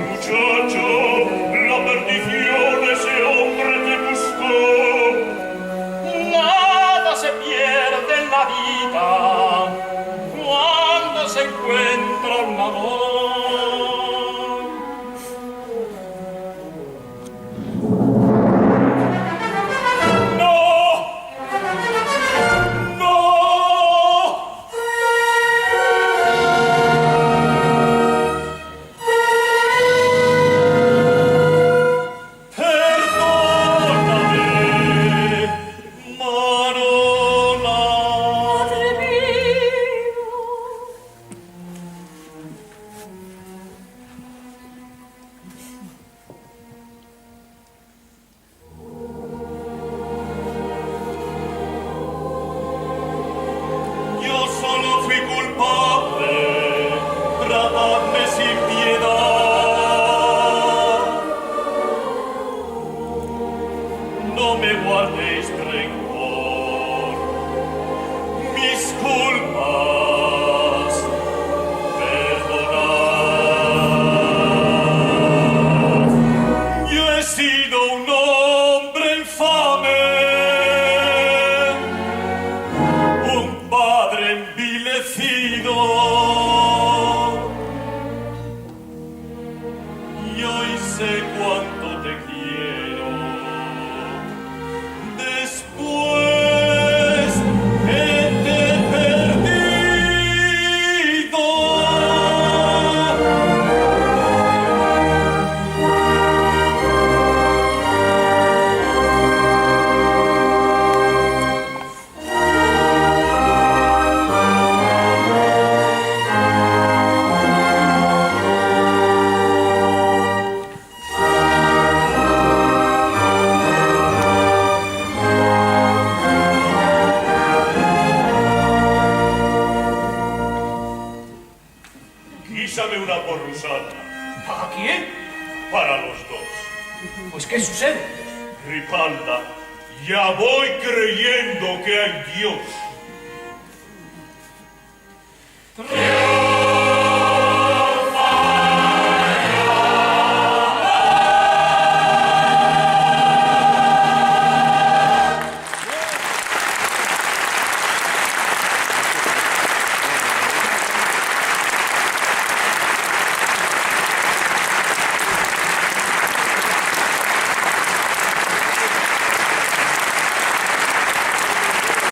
Muchacho, la perdición ese hombre te buscó. Nada se pierde en la vida cuando se encuentra un amor. ¡No! ¡No! Perdóname, Marola. Padre mío. Yo solo fui culpable, tratadme sin piedad. No me guardéis rencor, mis culpas, perdonad. Yo he sido un hombre infame, un padre envilecido, y hoy sé cuánto te quiero. Después que te he perdido. Guísame una porrusana. ¿Para quién? Para los dos. Pues, ¿qué sucede? Ripalda, ya voy creyendo que hay Dios.